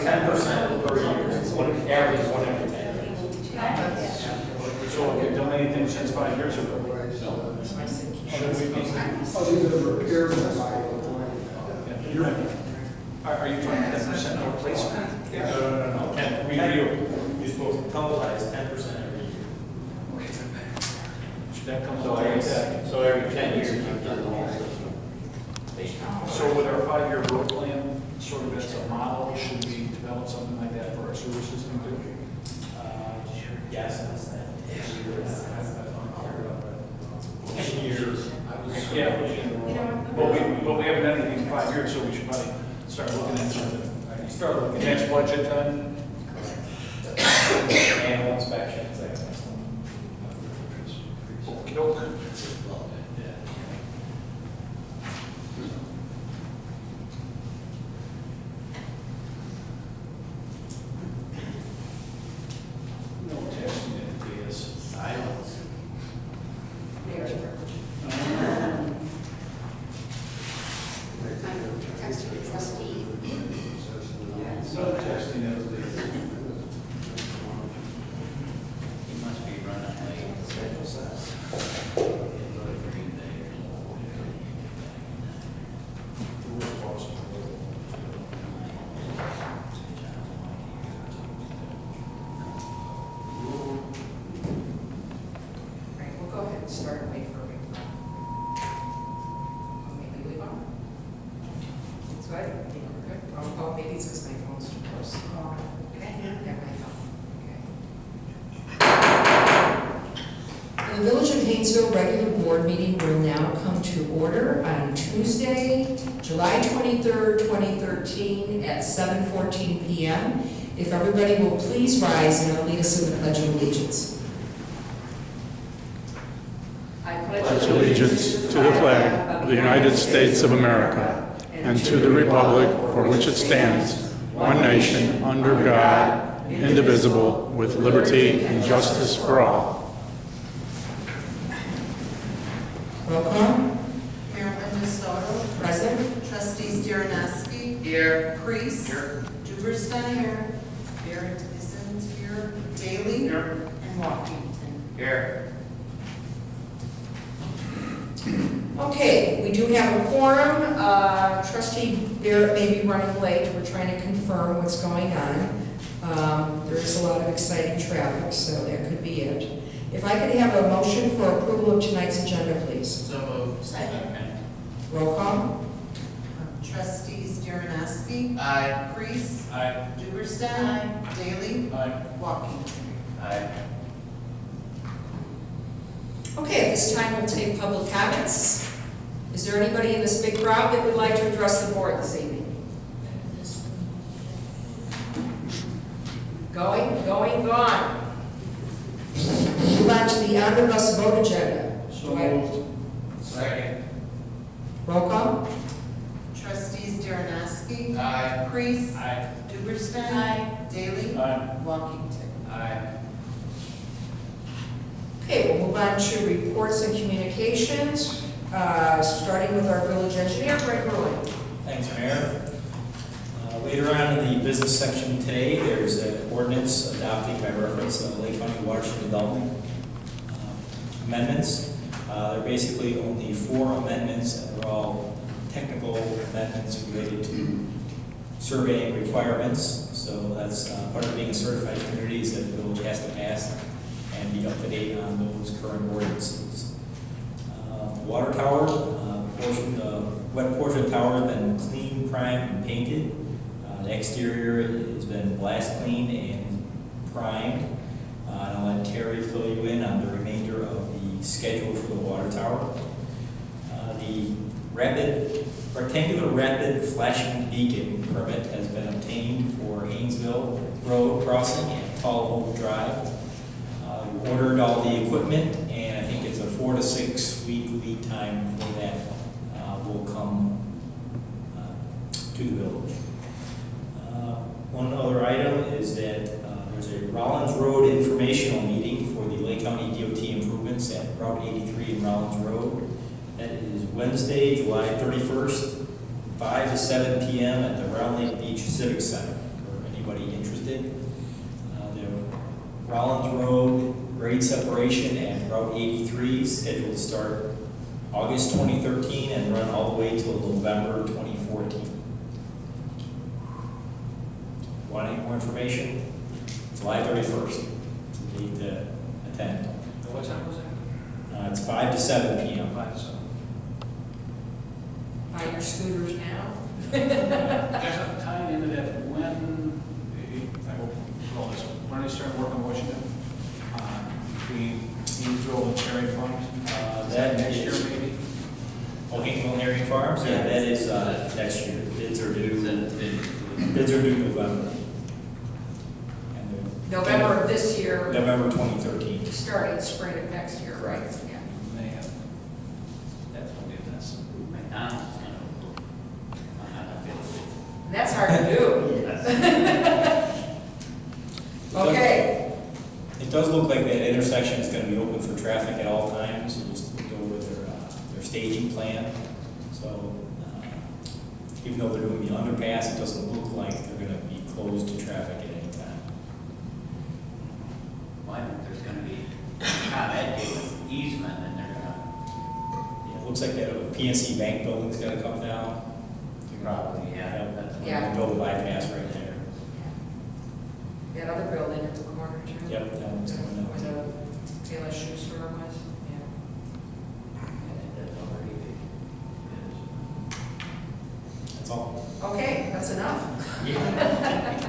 10% per year. It's one average, 1 every 10. So have you done anything since 5 years ago? No. Should we be? Oh, these are repairs that Are you talking 10% replacement? No. 10, Review. You're supposed to tunnelize 10% every year. That comes So out every, like that. so every 10 years, you've done the whole system. So with our 5-year road plan, sort of as a model, should we develop something like that for our sewer system too? Yes, that's that. 10 years. Yeah. But we haven't done anything in 5 years, so we should probably start looking at something. Start looking Next at budget then? annual inspections, that kind of stuff. Nope. No testing it is. Silence. Trustee. No testing it is. He must be running late. Right, we'll go ahead and start and wait for a maybe we won't. That's good. I think we're good. Roll call, maybe it's because my phone's too close. Okay, yeah, my phone. Okay. The Village of Hainesville regular board meeting will now come to order on Tuesday, July 23rd, 2013 at 7:14 p.m. If everybody will please rise and I'll lead us in the Pledge of Allegiance. I Pledge allegiance to the flag of the United States of America and to the republic for which it stands, one nation, under God, indivisible, with liberty and justice for all. Roll call. Mayor Linda Soto. Present. Trustees Darrenowski. Here. Kreis. Here. Duberstein. Here. Barrett isn't here. Daly. Here. And Washington. Here. Okay, we do have a quorum. Trustee Barrett may be running late. We're trying to confirm what's going on. There is a lot of exciting traffic, so that could be it. If I could have a motion for approval of tonight's agenda, please. So moved. Second. Roll call. Trustees Darrenowski. Aye. Kreis. Aye. Duberstein. Daly. Aye. Washington. Aye. Okay, at this time we'll take public comments. Is there anybody in this big crowd that would like to address the board this evening? Gone. Move on to the omnibus vote agenda. So moved. Second. Roll call. Trustees Darrenowski. Aye. Kreis. Aye. Duberstein. Daly. Aye. Washington. Aye. Okay, we'll move on to reports and communications, starting with our village engineer, Greg Rowland. Thanks, Mayor. Later on in the business section today, there's an ordinance adopting by reference to the Lake County Watershed Development amendments. There are basically only 4 amendments, and they're all technical amendments related to surveying requirements. So that's part of being a certified community is that the village has to pass and be up to date on those current ordinances. Water tower, the wet portion of the tower has been cleaned, primed, and painted. The exterior has been blast cleaned and primed. And I'll let Terry fill you in on the remainder of the schedule for the water tower. The rectangular rapid flashing beacon permit has been obtained for Hainesville Road crossing and Tall Oak Drive. We ordered all the equipment, and I think it's a 4 to 6 week lead time for that will come to the village. One other item is that there's a Rollins Road informational meeting for the Lake County DOT improvements at Route 83 and Rollins Road. That is Wednesday, July 31st, 5 to 7 p.m. at the Round Lake Beach Civic Center for anybody interested. The Rollins Road grade separation and Route 83 is scheduled to start August 2013 and run all the way till November 2014. Want any more information? July 31st, need to attend. What time was that? It's 5 to 7 p.m. 5 to 7. Buy your scooters now. There's a tie into that when, when they start working on Washington, between Hainesville and Cherry Farms. That Next is- year maybe? Hainesville Herring Farms, yeah, that is next year. Bids are due November. And November of this year, November 2013. starting spring of next year, right? Yeah. Man, that's gonna be a mess. McDonald's, I'm not available. And that's hard to do. Okay, It does look like that intersection is going to be open for traffic at all times, so just look over their staging plan. So even though they're doing the underpass, it doesn't look like they're going to be closed to traffic at any time. Well, I think there's gonna be, ComEd gave an easement and they're gonna, Yeah, it looks like that PNC Bank building's going to come down. probably, yeah. Yep. That's- Yeah. They'll build a bypass right there. that other building at the corner too. Yep, that one's coming up. Where the Taylor shoe store was, yeah. I think that's already big. That's all. Okay, that's enough. Yeah.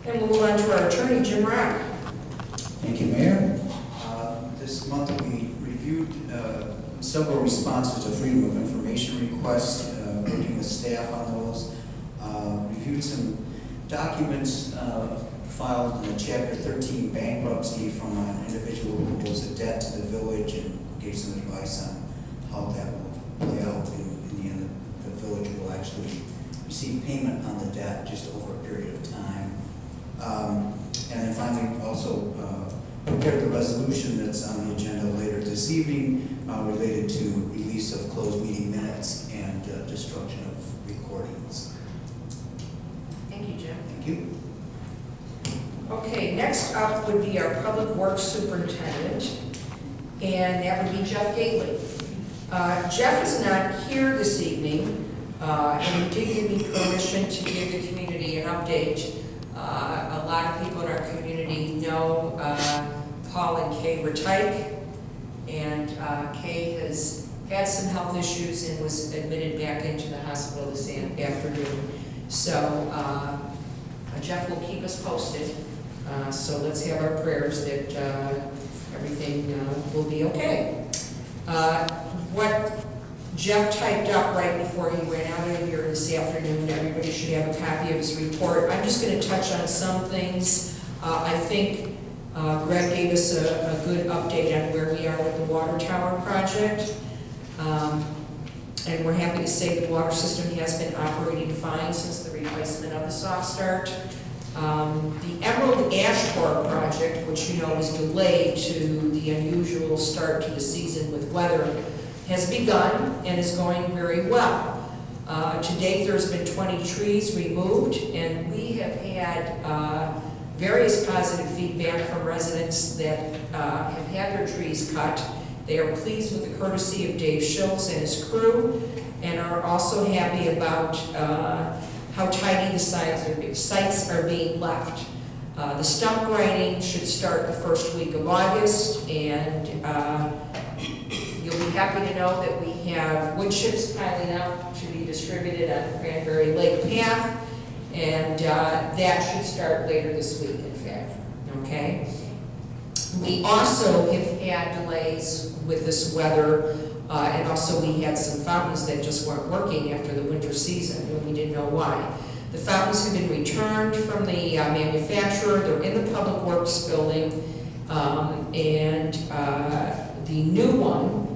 And we'll move on to our attorney, Jim Rock. Thank you, Mayor. This month we reviewed several responses to Freedom of Information requests, working with staff on those. Reviewed some documents filed in the Chapter 13 bankruptcy from an individual who owes a debt to the village and gave some advice on how that will play out. In the end, the village will actually receive payment on the debt just over a period of time. And then finally, also prepared the resolution that's on the agenda later this evening related to release of closed meeting minutes and destruction of recordings. Thank you, Jim. Thank you. Okay, next up would be our Public Works Superintendent, and that would be Jeff Gately. Jeff is not here this evening, and he did give me permission to give the community an update. A lot of people in our community know Paul and Kay Retyke, and Kay has had some health issues and was admitted back into the hospital this afternoon. So Jeff will keep us posted. So let's have our prayers that everything will be okay. What Jeff typed up right before he went out of here this afternoon, everybody should have a copy of his report. I'm just going to touch on some things. I think Greg gave us a good update on where we are with the water tower project. And we're happy to say the water system has been operating fine since the replacement of the soft start. The Emerald Ash Borer project, which you know was delayed to the unusual start to the season with weather, has begun and is going very well. To date, there's been 20 trees removed, and we have had various positive feedback from residents that have had their trees cut. They are pleased with the courtesy of Dave Schultz and his crew, and are also happy about how tidy the sites are being left. The stump grinding should start the first week of August, and you'll be happy to know that we have wood chips piling up to be distributed on the Cranberry Lake Path, and that should start later this week, in fact, okay? We also have had delays with this weather, and also we had some fountains that just weren't working after the winter season, and we didn't know why. The fountains have been returned from the manufacturer. They're in the Public Works building, and the new one,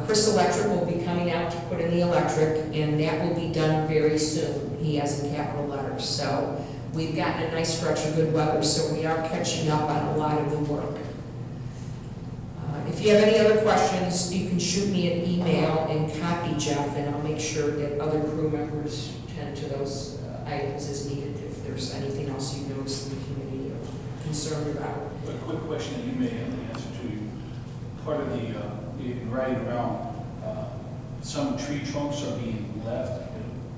Chris Electric will be coming out to put in the electric, and that will be done very soon. He has in capital letters. So we've gotten a nice stretch of good weather, so we are catching up on a lot of the work. If If you have any other questions, you can shoot me an email and copy Jeff, and I'll make sure that other crew members tend to those items as needed if there's anything else you notice in the community or concerned about. A quick question that you may have the answer to. Part of the, in riding around, some tree trunks are being left,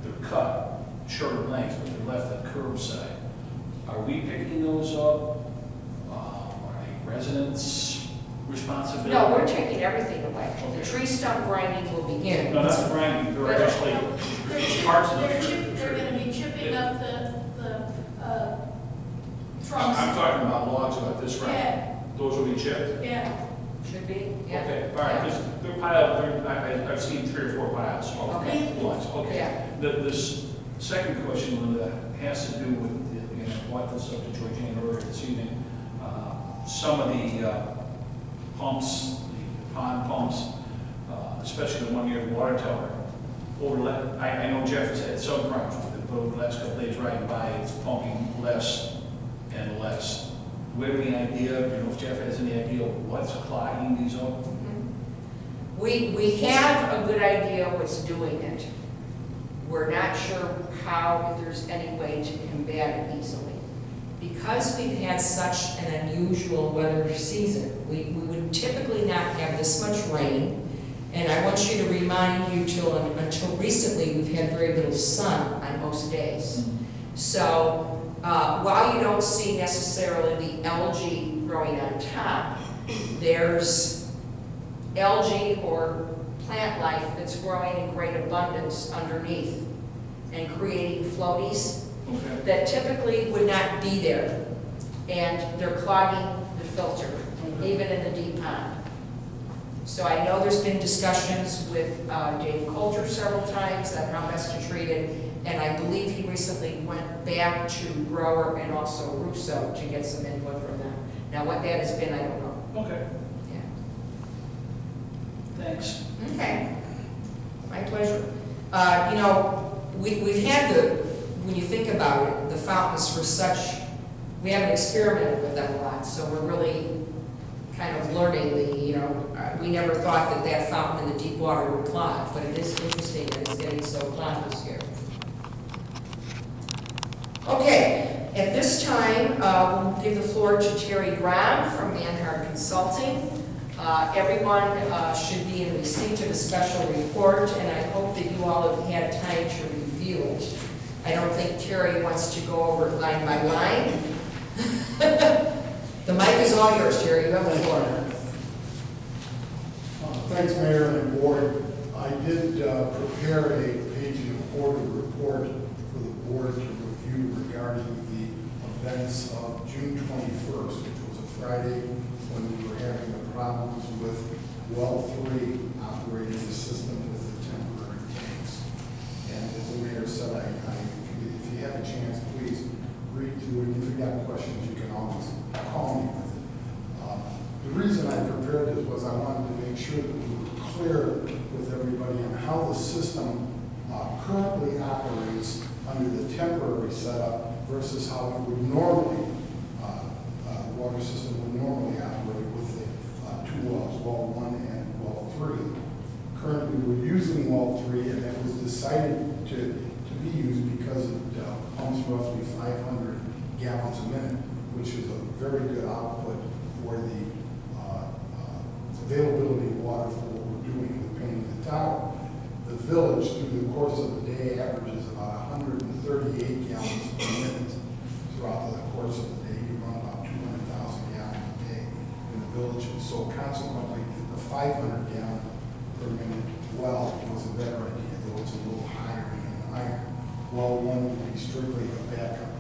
they're cut, shorter lengths, but they're left at curbside. Are we picking those up? Are they residents' responsibility? No, we're taking everything away. The tree stump grinding will begin. No, that's grinding, they're actually parts of the tree. They're gonna be chipping up the trunks. I'm talking about logs about this round. Yeah, Those will be chipped? yeah. Should be, yeah. Okay, all right, because they're piled, I've seen 3 or 4 piles of Okay. logs, okay. Yeah. This second question, Linda, has to do with, and I brought this up to Georgina earlier this evening, some of the pumps, the pond pumps, especially the one near the water tower, I know Jeff has had some problems with it, but over the last couple of days riding by, it's pumping less and less. Do we have any idea, if Jeff has any idea what's clogging these up? We have a good idea what's doing it. We're not sure how, if there's any way to combat it easily. Because we've had such an unusual weather season, we would typically not have this much rain. And I want you to remind you until recently, we've had very little sun on most days. So while you don't see necessarily the algae growing on top, there's algae or plant life that's growing in great abundance underneath and creating floaties Okay. that typically would not be there. And they're clogging the filter, even in the deep pond. So I know there's been discussions with Dave Coulter several times on how best to treat it. And I believe he recently went back to Grower and also Russo to get some input from them. Now, what that has been, I don't know. Okay, Yeah. thanks. Okay. My pleasure. We've had when you think about it, the fountains for such, we haven't experimented with them a lot, so we're really kind of learning we never thought that fountain in the deep water would clog, but it is interesting that it's getting so clogged this year. Okay, at this time, we'll give the floor to Terry Graham from Manhart Consulting. Everyone should be in receipt of a special report, and I hope that you all have had time to review it. I don't think Terry wants to go over it line by line. The mic is all yours, Terry. You have the floor. Thanks, Mayor and Board. I did prepare a page and a quarter report for the Board to review regarding the events of June 21st, which was a Friday when we were having the problems with well 3 operating the system with the temporary tanks. And as the Mayor said, if you have a chance, please read through it. If you've got questions, you can always call me with it. The reason I prepared this was I wanted to make sure that we were clear with everybody on how the system currently operates under the temporary setup versus how it would normally, the water system would normally operate with the 2 wells, well 1 and well 3. Currently, we're using well 3, and it was decided to be used because it pumps roughly 500 gallons a minute, which is a very good output for the availability of water for what we're doing with painting the tower. The village, through the course of the day, averages about 138 gallons per minute throughout the course of the day. You run about 200,000 gallons a day in the village, and so consequently, the 500 gallon per minute well was a better idea, though it's a little higher in iron. Well 1 would be strictly a backup.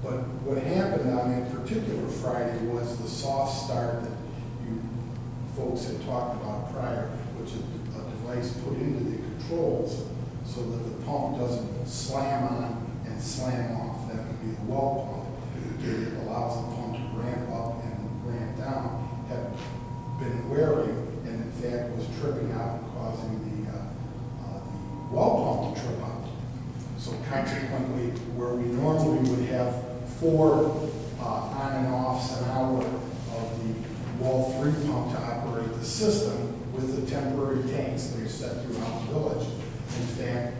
But what happened on that particular Friday was the soft start that you folks had talked about prior, which is a device put into the controls so that the pump doesn't slam on and slam off. That would be the well pump. It allows the pump to ramp up and ramp down. Had been wearing and in fact was tripping out and causing the well pump to trip out. So consequently, where we normally would have 4 on and offs an hour of the well 3 pump to operate the system with the temporary tanks that are set throughout the village. In fact,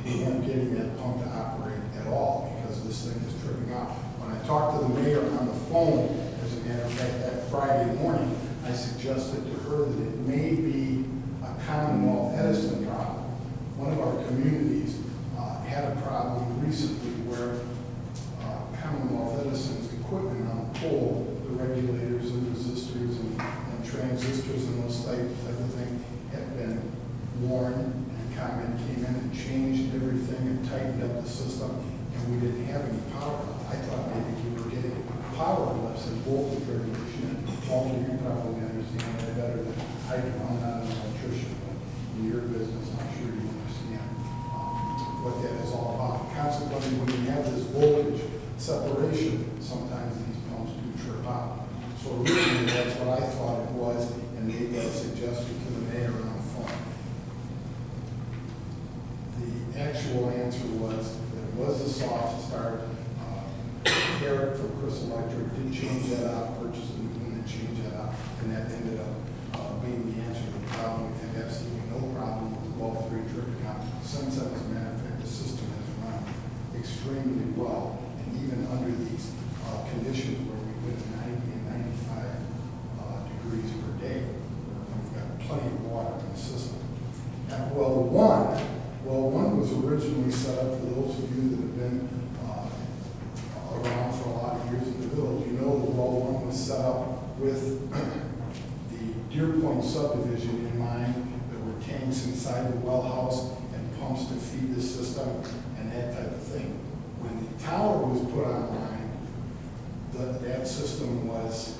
we weren't getting that pump to operate at all because this thing is tripping out. When I talked to the mayor on the phone, as a matter of fact, that Friday morning, I suggested to her that it may be a Commonwealth Edison problem. One of our communities had a problem recently where Commonwealth Edison's equipment on the pole, the regulators and resistors and transistors and those type of thing, had been worn, and ComEd came in and changed everything and tightened up the system, and we didn't have any power. I thought maybe we were getting power lifts and voltage regulation. Walter, you probably understand that better than I do. I'm not an electrician, but in your business, I'm sure you understand what that is all about. Consequently, when you have this voltage separation, sometimes these pumps do trip out. So originally, that's what I thought it was, and made that suggestion to the mayor on the phone. The actual answer was that it was a soft start. Eric from Chris Electric did change that out, purchased a new one and changed that out, and that ended up being the answer to the problem. We had absolutely no problem with all three tripping out. Since then, as a matter of fact, the system has run extremely well, and even under these conditions where we went to 90 and 95 degrees per day, we've got plenty of water in the system. Now, well one was originally set up, for those of you that have been around for a lot of years in the village, you know that well one was set up with the Deer Point subdivision in mind. There were tanks inside the well house and pumps to feed the system and that type of thing. When the tower was put online, that system was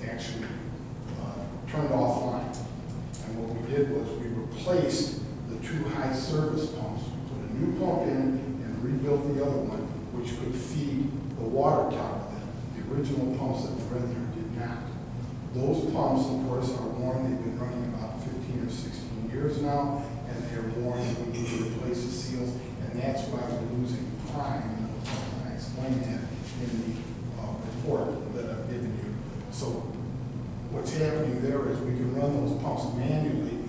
actually turned offline. And what we did was we replaced the two high service pumps. We put a new pump in and rebuilt the other one, which could feed the water tower then. The original pumps that were in there did not. Those pumps, of course, are worn. They've been running about 15 or 16 years now, and they're worn, and we need to replace the seals, and that's why we're losing prime. And I explained that in the report that I've given you. So what's happening there is we can run those pumps manually,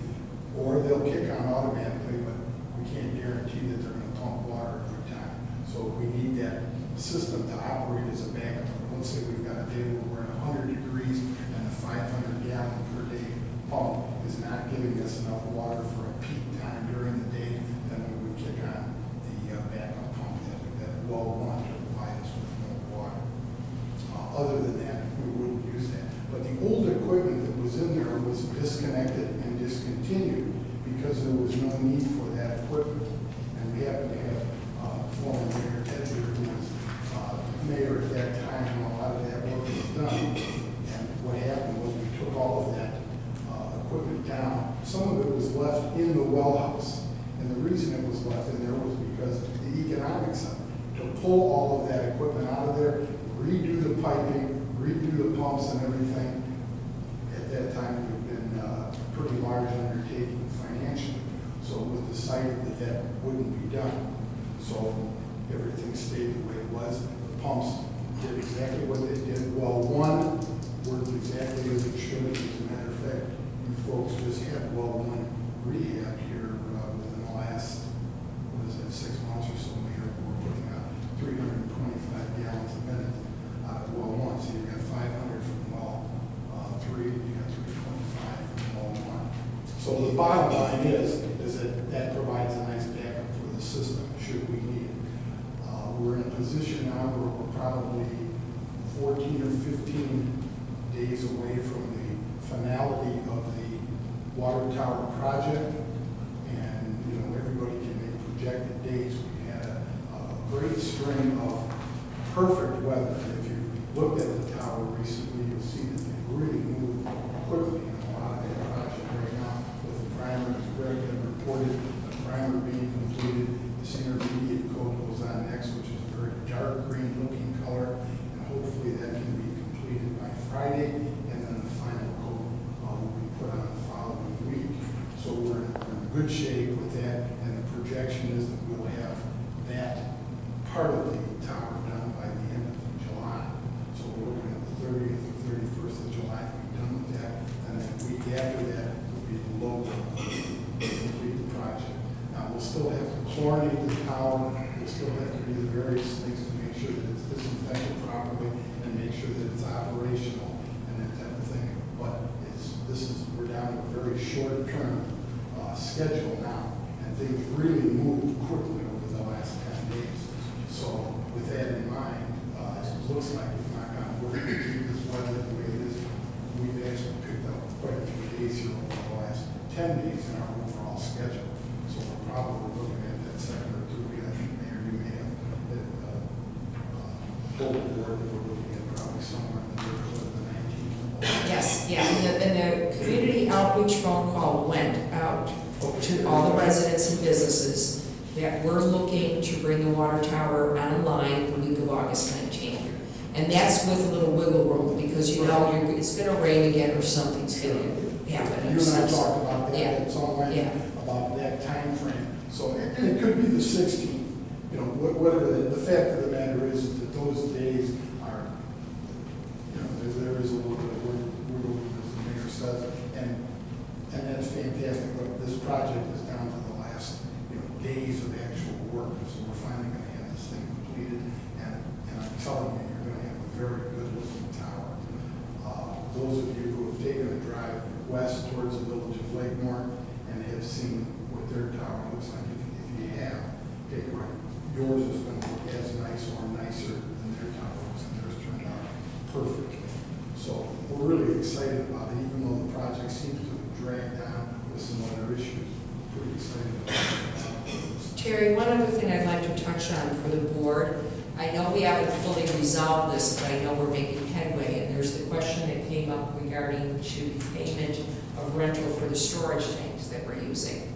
or they'll kick on automatically, but we can't guarantee that they're going to pump water every time. So we need that system to operate as a backup. Let's say we've got a day where we're at 100 degrees and a 500 gallon per day pump is not giving us enough water for a peak time during the day, then we would kick on the backup pump that well one to provide us with more water. Other than that, we wouldn't use that. But the old equipment that was in there was disconnected and discontinued because there was no need for that equipment. And we happen to have former Mayor Tedder, who was mayor at that time, and a lot of that work was done. And what happened was we took all of that equipment down. Some of it was left in the well house. And the reason it was left in there was because of the economics of it. To pull all of that equipment out of there, redo the piping, redo the pumps and everything, at that time it would have been a pretty large undertaking financially. So with the sight that wouldn't be done. So everything stayed the way it was. The pumps did exactly what they did. Well one worked exactly as it should. As a matter of fact, you folks just had well one rehab here within the last, 6 months or so. We're putting out 325 gallons a minute out of well one. So you've got 500 from well three, you got 325 from well one. So the bottom line is that provides a nice backup for the system should we need it. We're in a position now where we're probably 14 or 15 days away from the finality of the water tower project, and everybody can make projected dates. We had a great string of perfect weather. If you looked at the tower recently, you'll see that they really moved quickly in a lot of that project right now. With the primer, as Greg had reported, the primer being completed, this intermediate coat goes on next, which is a very dark green looking color, and hopefully that can be completed by Friday, and then the final coat will be put on the following week. So we're in good shape with that, and the projection is that we'll have that part of the tower done by the end of July. So we're looking at the 30th or 31st of July to be done with that. And chlorinate the tower. There still have to be the various things to make sure that it's disinfected properly and make sure that it's operational and that type of thing. But we're down to a very short-term schedule now, and things really moved quickly over the last 10 days. So with that in mind, it looks like if not going to work to keep this weather the way it is, we've actually picked up quite a few days here over the last 10 days in our overall schedule. So we're probably looking at that second or third week. I think, Mayor, you may have told the board that we're looking at probably somewhere in the neighborhood of the 19th. Yes, yeah, and the community outreach phone call went out to all the residents and businesses that we're looking to bring the water tower online the week of August 19th. And that's with a little wiggle room, because it's gonna rain again or something's gonna happen. You and I talked about that Yeah. at some length, Yeah. about that time frame. So, and it could be the 16th, whatever, the fact of the matter is that those days are, there is a little bit of wiggle room, as the mayor says, and that's fantastic, but this project is down to the last, days of actual work, so we're finally gonna have this thing completed, and I'm telling you, you're gonna have a very good looking tower. Those of you who have taken a drive west towards the village of Lakemore and have seen what their tower looks like, if you have, take it right. Yours is going to look as nice or nicer than their towers, and theirs turned out perfectly. So we're really excited about it, even though the project seems to have dragged down with some other issues. We're pretty excited about it. Terry, one other thing I'd like to touch on for the board. I know we haven't fully resolved this, but I know we're making headway, and there's the question that came up regarding to payment of rental for the storage tanks that we're using.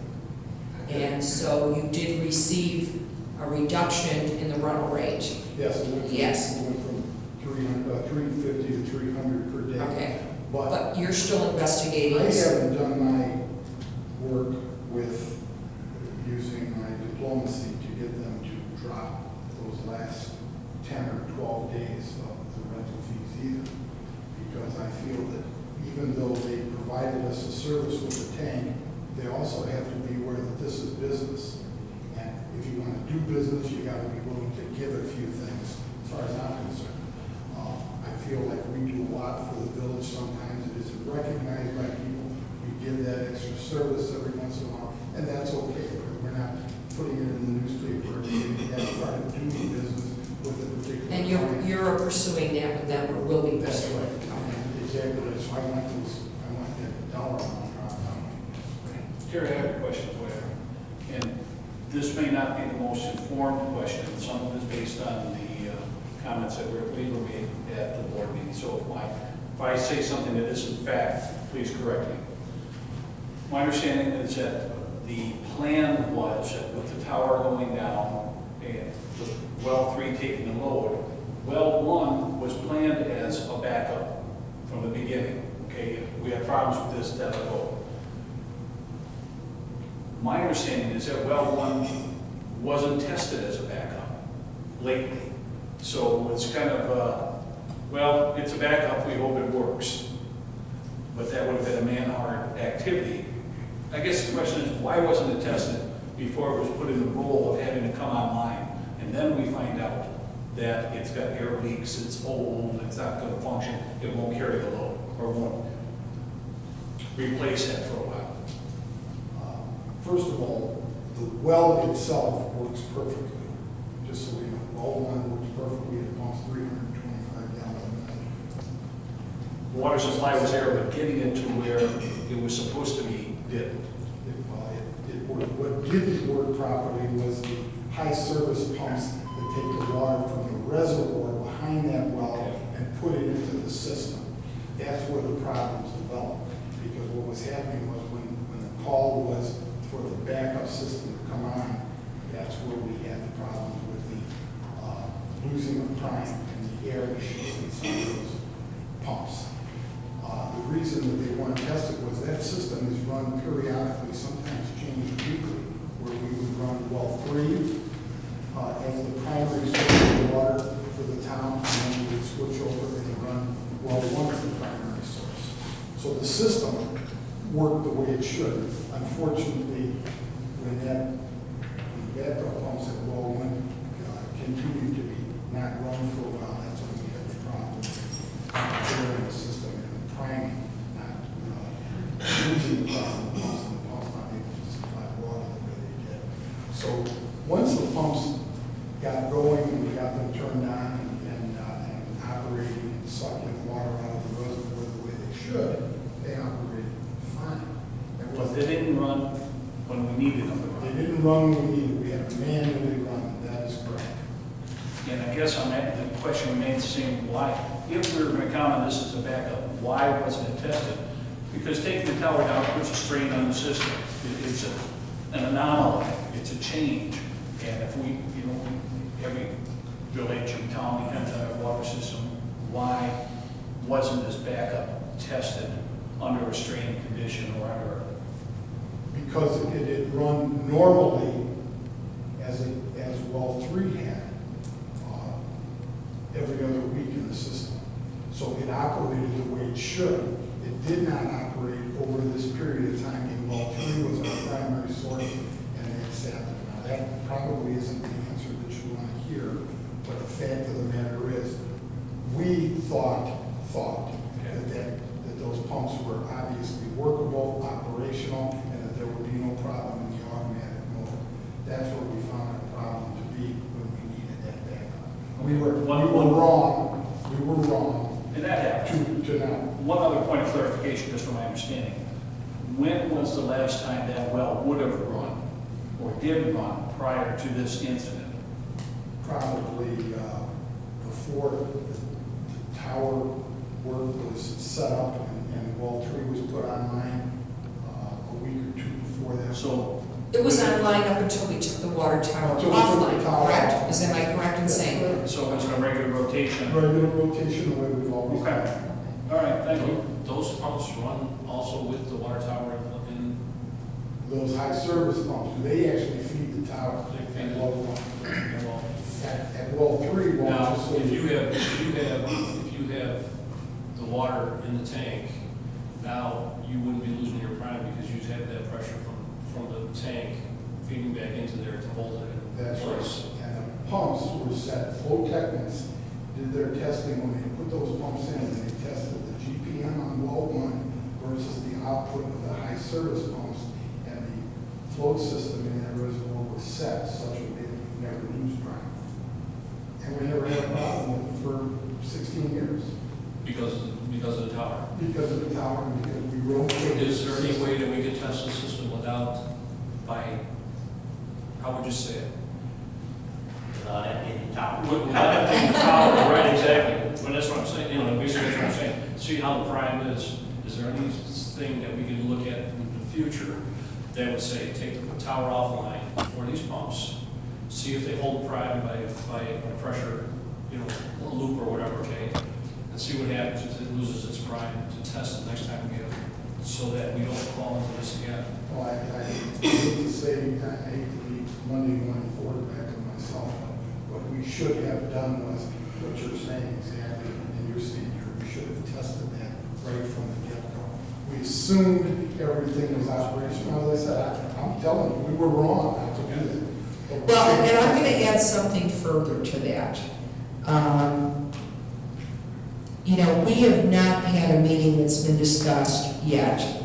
And so you did receive a reduction in the rental rate. Yes, it went Yes. from 350 to 300 per day. Okay, But but you're still investigating. I haven't done my work with using my diplomacy to get them to drop those last 10 or 12 days of the rental fees either. Because I feel that even though they provided us a service with the tank, they also have to be aware that this is business. And if you want to do business, you got to be willing to give a few things, as far as I'm concerned. I feel like we do a lot for the village sometimes. It isn't recognized by people. We give that extra service every once in a while, and that's okay. We're not putting it in the newspaper. That's part of doing business with a particular And client. you're pursuing that with them, or will be That's pursuing? right. Exactly. So I want that dollar amount dropped down. Terry, I have a question for you. And this may not be the most informed question. Some of it is based on the comments that we were made at the board meeting. So if I say something that isn't fact, please correct me. My understanding is that the plan was that with the tower going down and the well 3 taking the load, well 1 was planned as a backup from the beginning. Okay, if we had problems with this, that'll go. My understanding is that well 1 wasn't tested as a backup lately. So it's kind of, well, it's a backup, we hope it works. But that would have been a man-hard activity. I guess the question is, why wasn't it tested before it was put in the role of having to come online? And then we find out that it's got air leaks, it's old, it's not going to function, it won't carry the load, or won't replace that for a while. First of all, the well itself works perfectly. Just so we know, well 1 works perfectly. It pumps 325 gallons a minute. The water supply was there, but getting it to where it was supposed to be didn't. It worked. What didn't work properly was the high service pumps that take the water from the reservoir behind that well and put it into the system. That's where the problems developed. Because what was happening was when the call was for the backup system to come on, that's where we had the problems with the losing of prime and the air issues in some of those pumps. The reason that they weren't tested was that system is run periodically, sometimes changed weekly, where we would run well 3 as the primary source of water for the town, and then we would switch over and run well 1 as the primary source. So the system worked the way it should. Unfortunately, when that pumps at well one continued to be not run for a while. That's when we had the problem. Clearing the system and priming, not losing the problem. The pumps not able to supply water the way they did. So once the pumps got going and we got them turned on and operating and sucking water out of the reservoir the way they should, they operated fine. It But was, they didn't run when we needed them to they run. didn't run when we needed, we had to manually run them, that is correct. And I guess on that, the question remains the same, why, if we were going to count on this as a backup, why wasn't it tested? Because taking the tower down puts a strain on the system. It's an anomaly, it's a change. And if we, every village and town depends on our water system, why wasn't this backup tested under a strained condition or under? Because it had run normally as well 3 had, every other week in the system. So it operated the way it should. It did not operate over this period of time when well 3 was our primary source and it sat there. Now that probably isn't the answer that you want to hear, but the fact of the matter is, we thought that those pumps were obviously workable, operational, and that there would be no problem in the automatic mode. That's where we found the problem to be when we needed that backup. We were wrong And that happened. to now. One other point of clarification, just from my understanding. When was the last time that well would have run or did run prior to this incident? Probably before the tower work was set up and well 3 was put online a week or 2 before that. So, It was online up until we took the water tower Until we took the offline, tower correct? off. Is that my correct in saying that? so it's in a regular rotation. Regular rotation the way we've always Okay. done. All right, thank you. Those pumps run also with the water tower in, Those high service pumps, they actually feed the tower They feed at it. well 1. well, At well 3, now, just so if you have the water in the tank, now you wouldn't be losing your prime because you'd have that pressure from the tank feeding back into there to hold it in That's place. right. And the pumps were set, flow technics did their testing when they put those pumps in, and they tested the GPM on well 1 versus the output of the high service pumps, and the flow system in that reservoir was set such that they never lose prime. And we never had a problem with it for 16 years Because of the tower. because of the tower and because we rotated. Is there any way that we could test the system how would you say it? Without emptying the tower. Without emptying the tower, right, exactly. But that's what I'm saying, basically that's what I'm saying. See how the prime is. Is there anything that we can look at in the future that would say, take the tower offline for these pumps, see if they hold prime by a pressure, a loop or whatever, okay? And see what happens if it loses its prime to test it next time we have, so that we don't fall into this again. Well, I hate to say, I hate to be Monday morning quarterback of myself, but what we should have done was what you're saying exactly, and you're saying here, we should have tested that right from the get-go. We assumed everything was operational. As I said, I'm telling you, we were wrong not to do that. But we Well, should and I'm have going to add something further to that. We have not had a meeting that's been discussed yet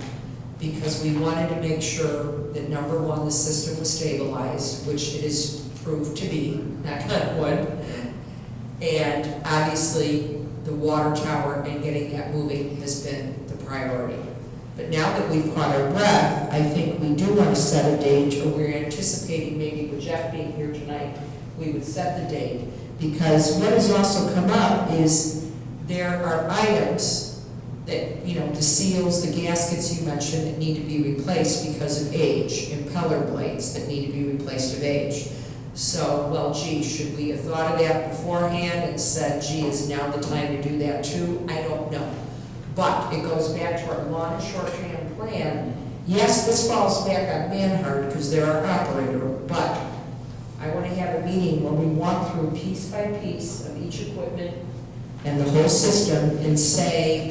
because we wanted to make sure that number one, the system was stabilized, which it is proved to be, knock on wood. And obviously, the water tower and getting that moving has been the priority. But now that we've caught our breath, I think we do want to set a date, or we're anticipating maybe with Jeff being here tonight, we would set the date. Because what has also come up is there are items that, the seals, the gaskets you mentioned that need to be replaced because of age, impeller blades that need to be replaced of age. So, well, gee, should we have thought of that beforehand and said, gee, is now the time to do that too? I don't know. But it goes back to our long and short-term plan. Yes, this falls back on Manhard because they're our operator, but I want to have a meeting where we walk through piece by piece of each equipment and the whole system and say,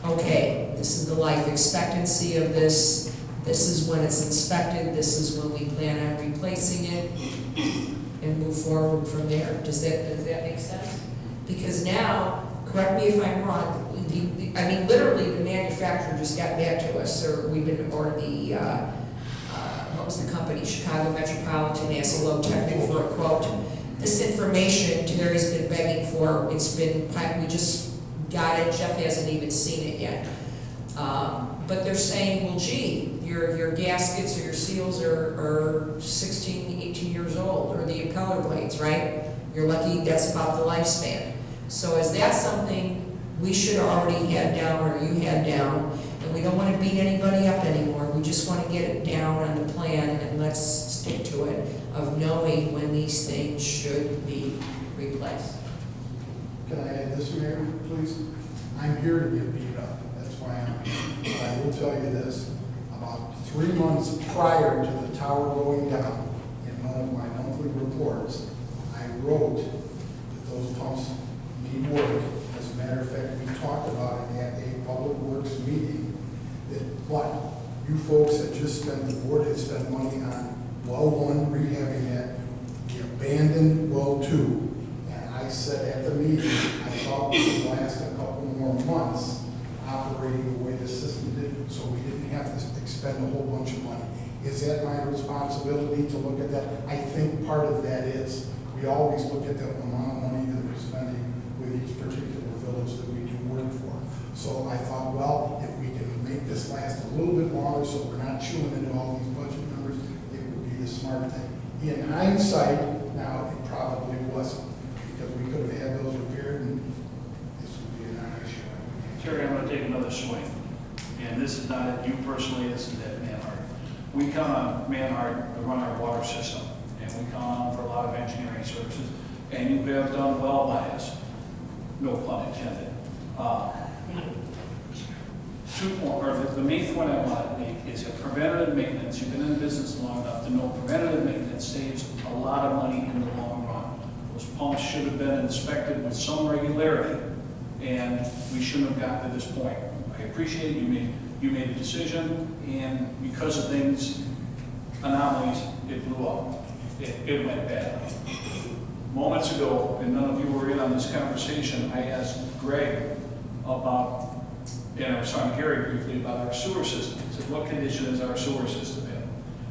okay, this is the life expectancy of this, This is when it's inspected, this is when we plan on replacing it, and move forward from there. Does that make sense? Because now, correct me if I'm wrong, I mean, literally, the manufacturer just got back to us, or what was the company, Chicago Metropolitan, asked a low technical for a quote. This information Terry's been begging for, we just got it, Jeff hasn't even seen it yet. But they're saying, well, gee, your gaskets or your seals are 16, 18 years old, or the impeller blades, right? You're lucky that's about the lifespan. So is that something we should already had down, or you had down, and we don't want to beat anybody up anymore, we just want to get it down on the plan, and let's stick to it, of knowing when these things should be replaced. Can I add this, Mayor, please? I'm here to get beat up, that's why I'm here. But I will tell you this, about 3 months prior to the tower going down, in one of my monthly reports, I wrote that those pumps need work. As a matter of fact, we talked about it at a public works meeting, but you folks had just spent, the board had spent money on well 1, rehabbing that, the abandoned well 2. And I said at the meeting, I thought we would last a couple more months operating the way the system did, so we didn't have to expend a whole bunch of money. Is that my responsibility to look at that? I think part of that is, we always look at the amount of money that we're spending with each particular village that we do work for. So I thought, well, if we can make this last a little bit longer so we're not chewing into all these budget numbers, it would be the smart thing. In hindsight, now, it probably wasn't, because we could have had those repaired and this would be a non-issue. Terry, I'm gonna take another swing. And this is not at you personally, this is at Manhart. We count on Manhart to run our water system, and we count on them for a lot of engineering services, and you have done well by us. No pun intended. The main point I want to make is that preventative maintenance, you've been in business long enough to know preventative maintenance saves a lot of money in the long run. Those pumps should have been inspected with some regularity, and we shouldn't have gotten to this point. I appreciate you made a decision, and because of things, anomalies, it blew up. It went badly. Moments ago, and none of you were in on this conversation, I asked Greg about, and I was talking to Gary briefly about our sewer system. I said, what condition is our sewer system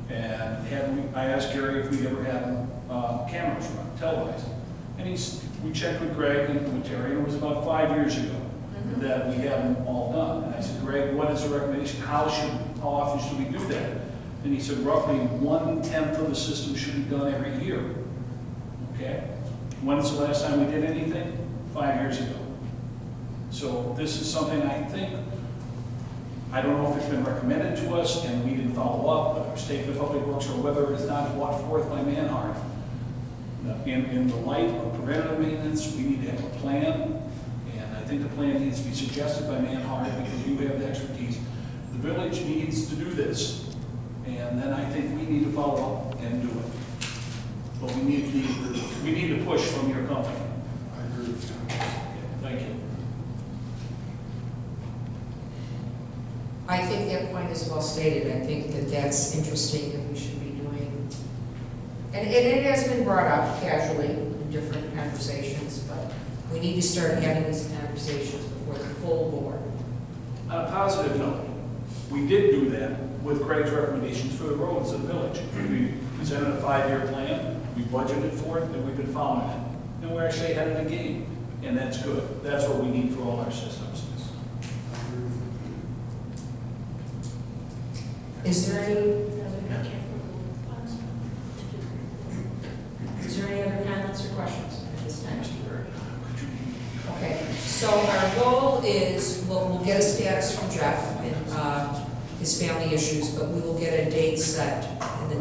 in? And I asked Gary if we ever had cameras run, televised. And we checked with Greg and with Terry, and it was about 5 years ago that we had them all done. And I said, Greg, what is the recommendation? How often should we do that? And he said, roughly 1/10 of the system should be done every year. Okay? When's the last time we did anything? 5 years ago. So this is something I think, I don't know if it's been recommended to us and we didn't follow up, whether it's taken to Public Works or whether it's not brought forth by Manhart. In the light of preventative maintenance, we need to have a plan, and I think the plan needs to be suggested by Manhart because you have the expertise. The village needs to do this, and then I think we need to follow up and do it. But we need to push from your company. I agree with you. Thank you. I think that point is well stated. I think that that's interesting and we should be doing. And it has been brought up casually in different conversations, but we need to start having these conversations before the full board. On a positive note, we did do that with Craig's recommendations for the roads in the village. We presented a 5-year plan, we budgeted for it, and we've been following it. And we're actually ahead of the game, and that's good. That's what we need for all our systems. Is there any other comments or questions at this time? Okay, so our goal is, we'll get a status from Jeff and his family issues, but we will get a date set in the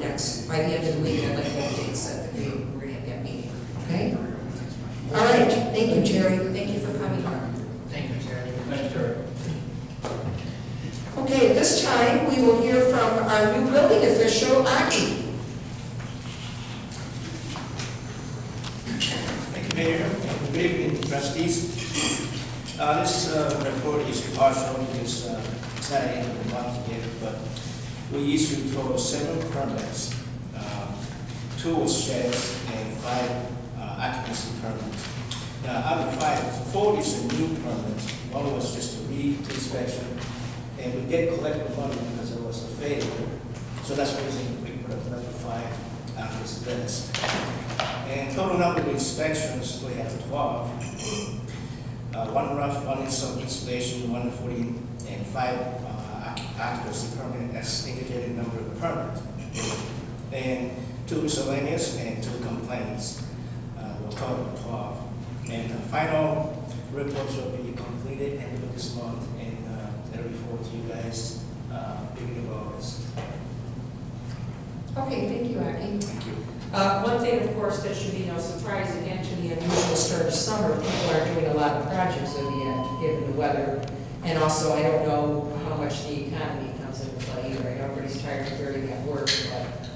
by the end of the week. I'd like to have a date set that we're going to have that meeting, okay? All right, thank you, Terry. Thank you for coming on. Thank you, Terry. Thanks, Terry. Okay, at this time, we will hear from our new building official, Aki. Thank you, Mayor. Good evening, trustees. This report is partial because it's not the end of the month yet, but we issued total 7 permits, 2 were sheds and 5 occupancy permits. Now, out of 5, 4 is a new permit, 1 was just a re-inspection, and we did collect the money because it was a failure. So that's the reason we put up another 5 after this. And total number of inspections, we have 12. 1 rough, 1 is some installation, 1 40, and 5 occupancy permit as indicated number of the permit. And 2 miscellaneous and 2 complaints. We'll total 12. And the final reports will be completed end of this month, and they'll report to you guys beginning of August. Okay, thank you, Aki. Thank you. One thing, of course, that should be no surprise, again, to the unusual start of summer, people are doing a lot of projects at the end, given the weather. And also, I don't know how much the economy comes into play either. I know everybody's tired of hearing that word, but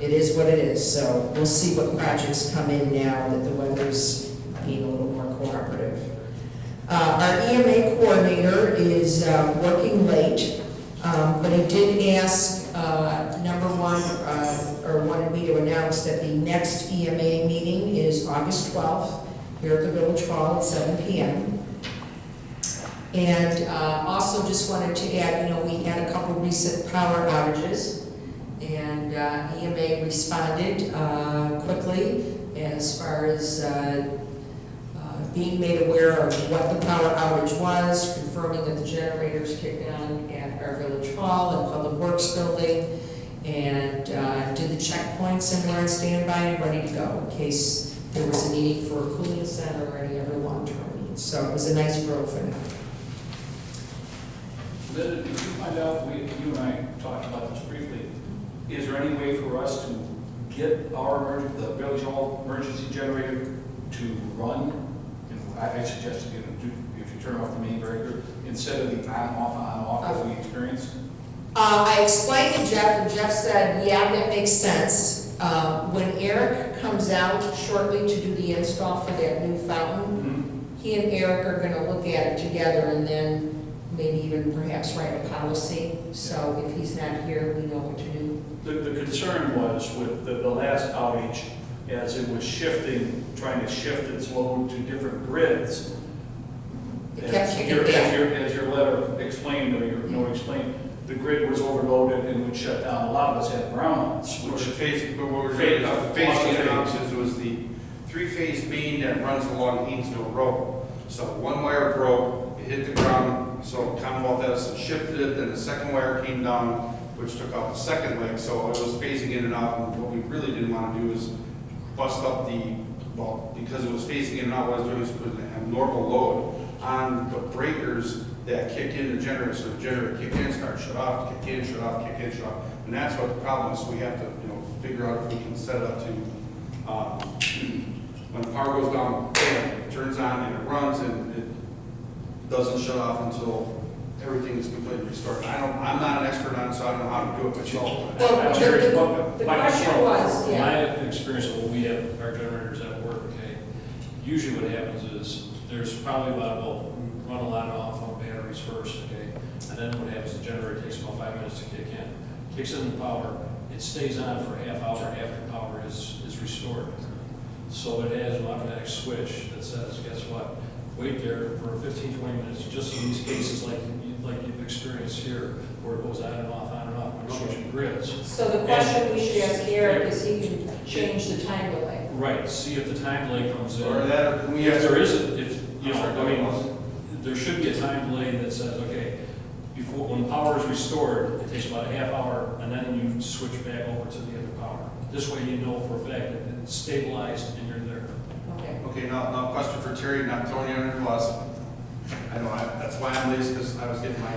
it is what it is. So we'll see what projects come in now that the weather's being a little more cooperative. Our EMA coordinator is working late, but he did ask, number one, or wanted me to announce that the next EMA meeting is August 12th here at the Village Hall at 7 p.m. And also just wanted to add, we had a couple recent power outages, and EMA responded quickly as far as being made aware of what the power outage was, confirming that the generators kicked on at our Village Hall and Public Works Building, and did the checkpoints, and we're on standby and ready to go in case there was a need for a cooling center or any other long-term needs. So it was a nice growth for them. Linda, did you find out, you and I talked about this briefly, is there any way for us to get the Village Hall emergency generator to run? I suggested if you turn off the main breaker, instead of the on-off that we experienced. I explained to Jeff, and Jeff said, yeah, that makes sense. When Eric comes out shortly to do the install for that new fountain, he and Eric are going to look at it together and then maybe even perhaps write a policy. So if he's not here, we know what to do. The concern was with the last outage, as it was trying to shift its load to different grids. It kept kicking down. As your letter explained, or your note explained, the grid was overloaded and would shut down. A lot of us had brownouts. What we're phasing it out is it was the 3-phase main that runs along Hainesville Road. So 1 wire broke, it hit the ground, so Commonwealth Edison shifted it, then the 2nd wire came down, which took out the 2nd leg, so it was phasing in and out, and what we really didn't want to do is bust up because it was phasing in and out, what I was doing is putting an abnormal load on the breakers that kick in the generator, so the generator kick in, start, shut off, kick in, shut off, kick in, shut off, and that's what the problem is. We have to, figure out if we can set it up to, when the power goes down, bam, it turns on and it runs, and it doesn't shut off until everything is completely restored. I'm not an expert on it, so I don't know how to do it, but The question was, yeah. My experience of what we have, our generators at work, okay, usually what happens is there's probably we'll run a lot off on batteries first, okay, and then what happens, the generator takes about 5 minutes to kick in. Kicks in the power, it stays on for a half hour after power is restored. So it has an automatic switch that says, guess what, wait there for 15, 20 minutes, just in these cases like you've experienced here, where it goes on and off, we're switching grids. So the question we should ask Eric is he can change the time delay. Right, see if the time delay comes in. Or that, can we If have there isn't, there should be a time delay that says, okay, when power is restored, it takes about a half hour, and then you switch back over to the other power. This way you know for a fact that it's stabilized and you're there. Okay. Okay, now question for Terry, not throwing you under the bus. I know, that's why I'm late, because I was getting my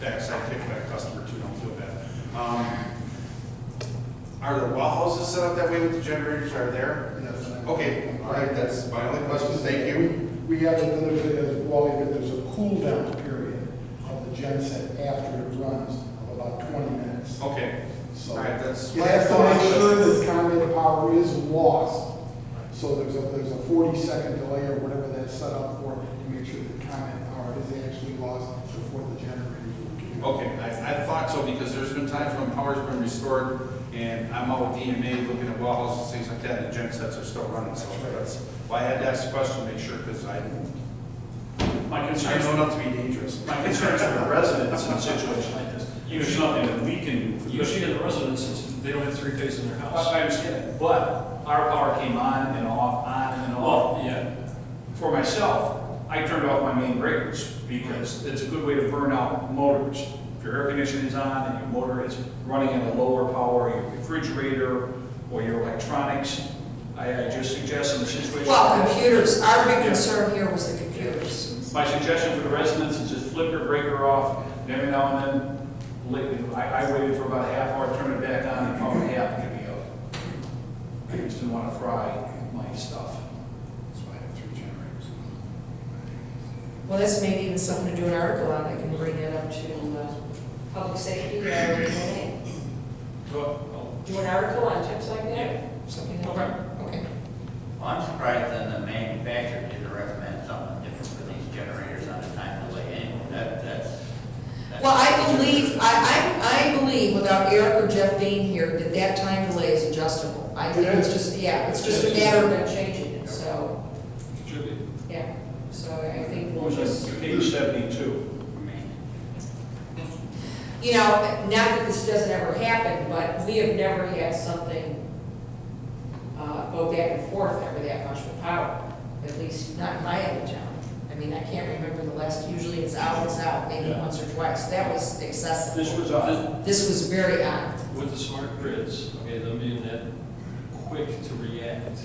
backside kicked by a customer too, don't feel bad. Are the well houses set up that way with the generators, are there? Yes. Okay, all right, that's my only question, thank you. We have there's a cool down period of the genset after it runs of about 20 minutes. Okay, So all right, that's. you have to make sure that conduit power is lost. So there's a 40-second delay or whatever that's set up for to make sure that conduit power is actually lost before the generators will kick Okay, I thought so, because there's been times when power's been restored, and I'm out with EMA looking at well houses, things like that, and the gen sets are still running, so that's why I had to ask the question, to make sure, because My I concern know enough to be dangerous. My concern is for the residents in a situation like this. There's nothing that we can do. Usually in the residences, they don't have three-phase in their house. I understand that, but our power came on and off, on and off. Well, yeah, For myself, I turned off my main breakers because it's a good way to burn out motors. If your air conditioning is on and your motor is running at a lower power, your refrigerator or your electronics, I just suggest in a situation. Well, like this- computers, our big concern here was the computers. My suggestion for the residents is just flip your breaker off, and every now and then, lately, I waited for about a half hour, turn it back on, and probably half would be up. I just didn't want to fry my stuff. That's why I have 3 generators. Well, that's maybe even something to do an article on, I can bring that up to public safety or EMA. Do an article on tips like that? Yeah. Something like Okay. that? Okay. Well, I'm surprised that the manufacturer didn't recommend something different for these generators on a time delay anyway. That's. Well, I believe, without Eric or Jeff being here, that time delay is adjustable. I think it's just, it's just a matter of them changing it, so, should be. yeah. So I think What we'll was just, it, page 72? you know, not that this doesn't ever happen, but we have never had something go back and forth ever that much with power, at least not in my end of town. I mean, I can't remember the last, usually it's out, maybe Yeah. once or twice. That was excessive. This was on. This was very odd. With the smart grids, okay, them being that quick to react.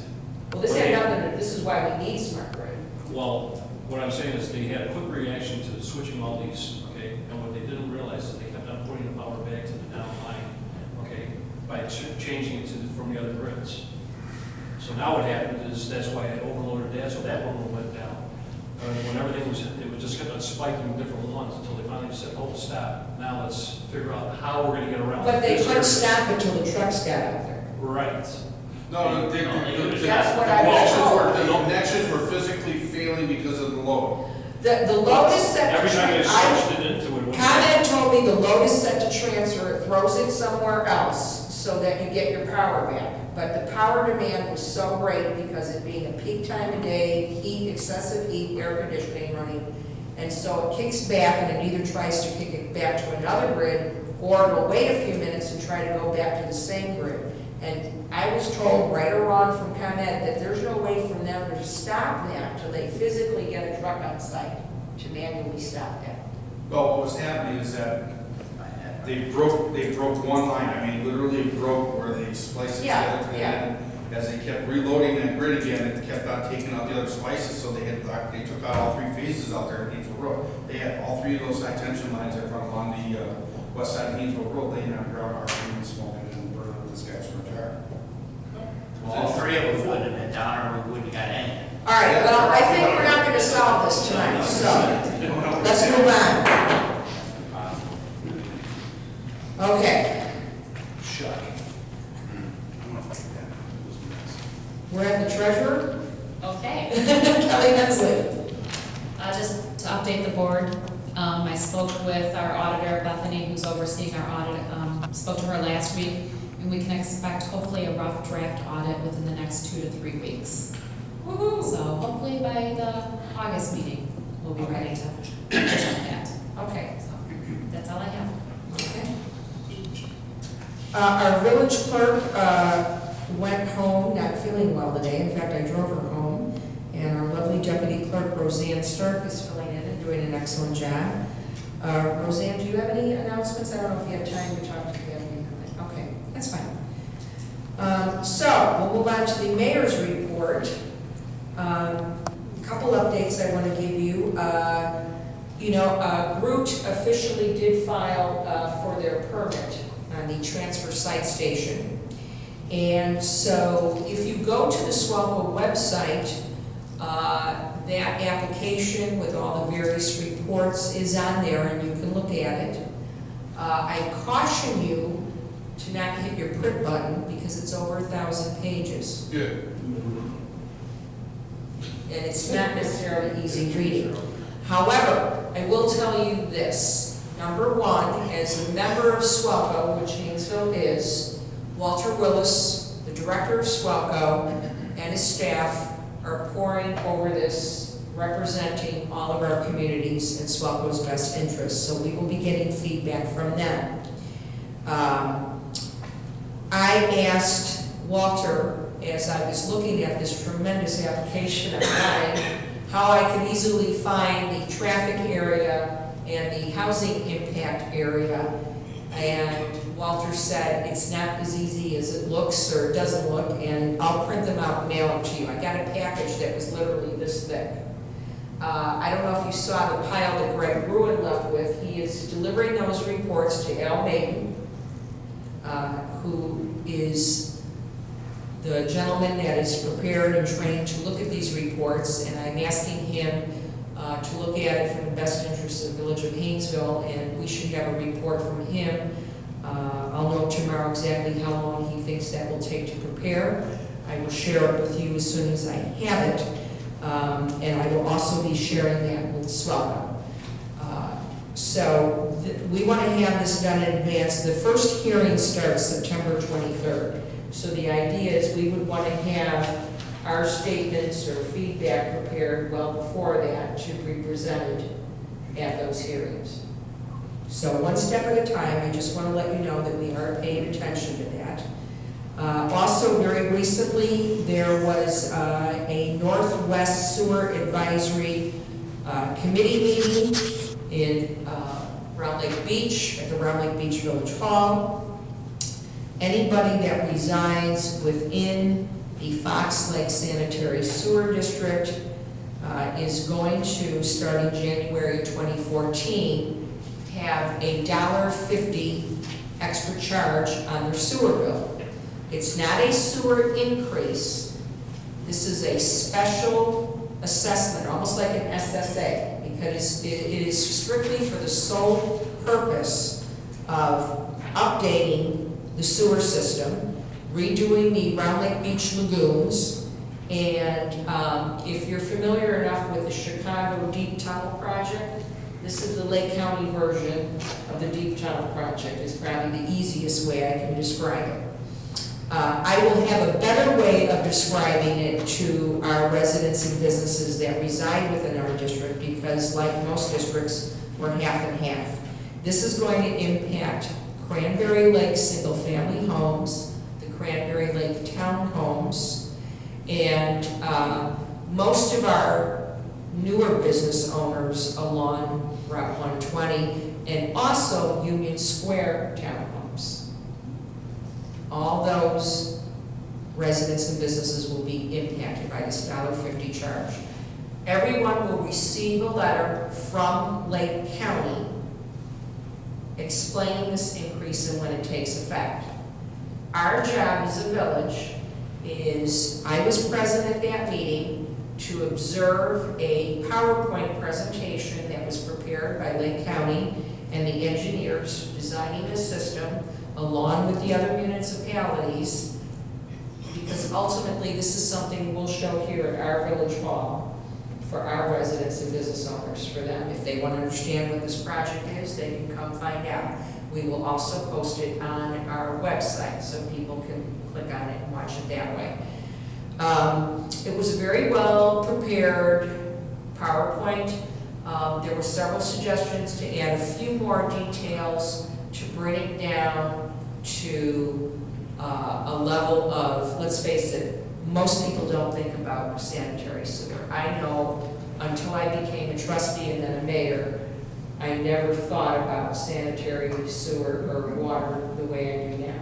Well, this had nothing to, this is why we need smart grid. Well, what I'm saying is they had a quick reaction to switching all these, okay? And what they didn't realize is they kept on putting the power back to the down line, okay? By changing it from the other grids. So now what happened is, that's why it overloaded that, so that one went down. When everything was, it was just kept on spiking different ones until they finally said, oh, stop. Now let's figure out how we're gonna get around. But they this couldn't area." stop until the trucks got out there. Right. No, That's what I was the told. connections were physically failing because of the load. The load is set Every to time they transfer. switched it into it, it was. ComEd told me the load is set to transfer, it throws it somewhere else so that you get your power back. But the power demand was so great because it being a peak time of day, heat, excessive heat, air conditioning running. And so it kicks back and it either tries to kick it back to another grid or it'll wait a few minutes and try to go back to the same grid. And I was told, right or wrong from ComEd, that there's no way for them to stop that until they physically get a truck on site to manually stop that. Well, what was happening is that they broke one line, I mean, literally broke where they spliced it Yeah, together. yeah. And as they kept reloading that grid again, it kept on taking out the other splices, so they took out all 3 phases out there at Hainesville Road. They had all 3 of those high tension lines that run along the west side of Hainesville Road, laying on the ground, arcing and smoking and burning up this guy's front yard. All 3 of them wouldn't have been down, or we wouldn't have got any. All right, well, I think we're not gonna solve this tonight, so let's move on. Okay, Shocking. we're at the treasurer, Okay, Kelly Hensley. just to update the board, I spoke with our auditor, Bethany, who's overseeing our audit, spoke to her last week, and we can expect hopefully a rough draft audit within the next 2 to 3 weeks. Woo-hoo. So hopefully by the August meeting, we'll be ready to present that. Okay, So that's all I have. okay. Our village clerk went home not feeling well today. In fact, I drove her home. And our lovely deputy clerk, Roseanne Stark, is filling in and doing an excellent job. Roseanne, do you have any announcements? I don't know if you have time to talk to them. Okay, that's fine. So we'll move on to the mayor's report. Couple updates I want to give you. Groot officially did file for their permit on the transfer site station. And so if you go to the SWALCO website, that application with all the various reports is on there and you can look at it. I caution you to not hit your print button because it's over 1,000 pages. Good. And it's not necessarily easy reading. However, I will tell you this, Number one, as a member of SWELCO, which Hainesville is, Walter Willis, the director of SWELCO, and his staff are poring over this, representing all of our communities in SWELCO's best interests. So we will be getting feedback from them. I asked Walter, as I was looking at this tremendous application online, how I could easily find the traffic area and the housing impact area. And Walter said, it's not as easy as it looks or doesn't look, and I'll print them out and mail them to you. I got a package that was literally this thick. I don't know if you saw the pile that Greg Ruin left with. He is delivering those reports to Al Maiden, who is the gentleman that is prepared and trained to look at these reports, and I'm asking him to look at it for the best interests of the Village of Hainesville, and we should have a report from him. I'll know tomorrow exactly how long he thinks that will take to prepare. I will share it with you as soon as I have it, and I will also be sharing that with SWELCO. We want to have this done in advance. The first hearing starts September 23rd. So the idea is we would want to have our statements or feedback prepared well before that to be presented at those hearings. So one step at a time. I just want to let you know that we are paying attention to that. Also, very recently, there was a Northwest Sewer Advisory Committee meeting in Round Lake Beach, at the Round Lake Beach Village Hall. Anybody that resides within the Fox Lake Sanitary Sewer District is going to, starting January 2014, have a $1.50 extra charge on their sewer bill. It's not a sewer increase. This is a special assessment, almost like an SSA, because it is strictly for the sole purpose of updating the sewer system, redoing the Round Lake Beach lagoons, and if you're familiar enough with the Chicago Deep Tunnel Project, this is the Lake County version of the Deep Tunnel Project. It's probably the easiest way I can describe it. I will have a better way of describing it to our residents and businesses that reside within our district, because like most districts, we're half and half. This is going to impact Cranberry Lake single-family homes, the Cranberry Lake townhomes, and most of our newer business owners along Route 120, and also Union Square townhomes. All those residents and businesses will be impacted by this $1.50 charge. Everyone will receive a letter from Lake County explaining this increase and when it takes effect. Our job as a village is, I was present at that meeting to observe a PowerPoint presentation that was prepared by Lake County and the engineers designing the system, along with the other municipalities, because ultimately this is something we'll show here at our village hall for our residents and business owners, for them. If they want to understand what this project is, they can come find out. We will also post it on our website so people can click on it and watch it that way. It was a very well prepared PowerPoint. There were several suggestions to add a few more details to bring it down to a level of, let's face it, most people don't think about sanitary sewer. I know until I became a trustee and then a mayor, I never thought about sanitary sewer or water the way I do now.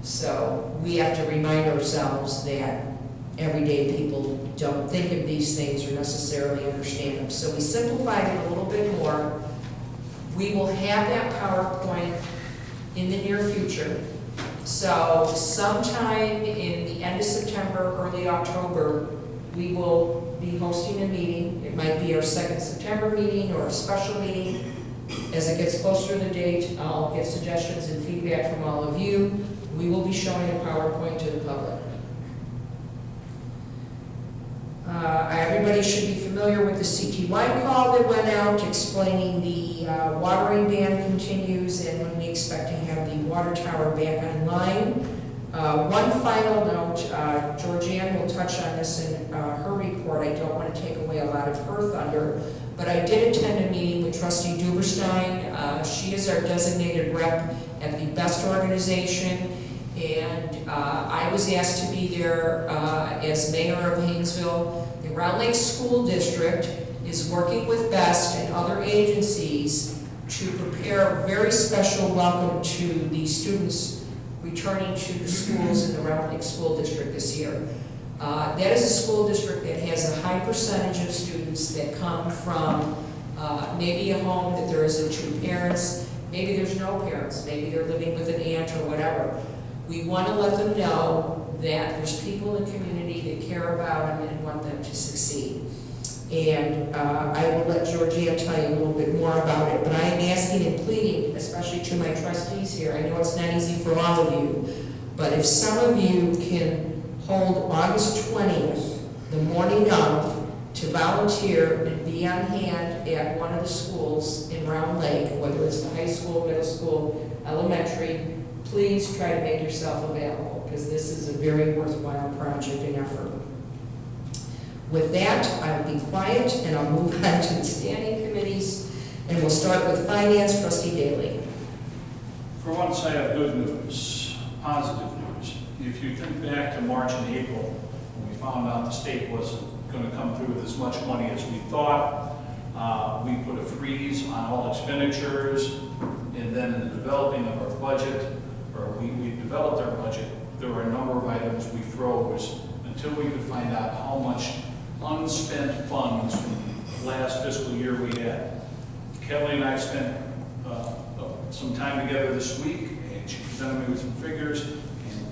So we have to remind ourselves that everyday people don't think of these things or necessarily understand them. So we simplified it a little bit more. We will have that PowerPoint in the near future. So sometime in the end of September, early October, we will be hosting a meeting. It might be our second September meeting or a special meeting. As it gets closer to the date, I'll get suggestions and feedback from all of you. We will be showing a PowerPoint to the public. I Everybody should be familiar with the CTY call that went out explaining the watering ban continues and when we expect to have the water tower back online. One final note, Georgianne will touch on this in her report. I don't want to take away a lot of her thunder, but I did attend a meeting with Trustee Duberstein. She is our designated rep at the BEST organization, and I was asked to be there as mayor of Hainesville. The Round Lake School District is working with BEST and other agencies to prepare a very special welcome to the students returning to the schools in the Round Lake School District this year. That is a school district that has a high percentage of students that come from maybe a home that there isn't two parents, maybe there's no parents, maybe they're living with an aunt or whatever. We want to let them know that there's people in the community that care about them and want them to succeed. And I will let Georgia tell you a little bit more about it, but I am asking and pleading, especially to my trustees here, I know it's not easy for all of you, but if some of you can hold August 20th, the morning of, to volunteer and be on hand at one of the schools in Round Lake, whether it's the high school, middle school, elementary, please try to make yourself available, because this is a very worthwhile project and effort. With that, I will be quiet and I'll move on to the standing committees, and we'll start with Finance, Trustee Daly. For once, I have good news, positive news. If you think back to March and April, when we found out the state wasn't going to come through with as much money as we thought, we put a freeze on all expenditures, and then in the developing of our budget, or we developed our budget, there were a number of items we froze until we could find out how much unspent funds from the last fiscal year we had. Kelly and I spent some time together this week, and she presented me with some figures, and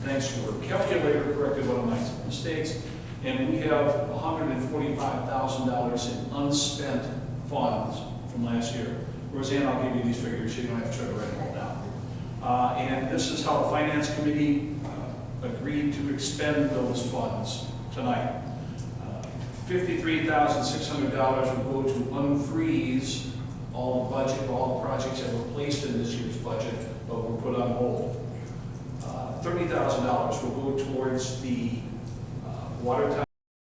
thanks to her calculator, corrected one of my mistakes, and we have $145,000 in unspent funds from last year. Roseanne, I'll give you these figures so you don't have to try to write them all down. And this is how the Finance Committee agreed to expend those funds tonight. $53,600 will go to unfreeze all the budget, all the projects that were placed in this year's budget, but were put on hold. $30,000 will go towards the water tower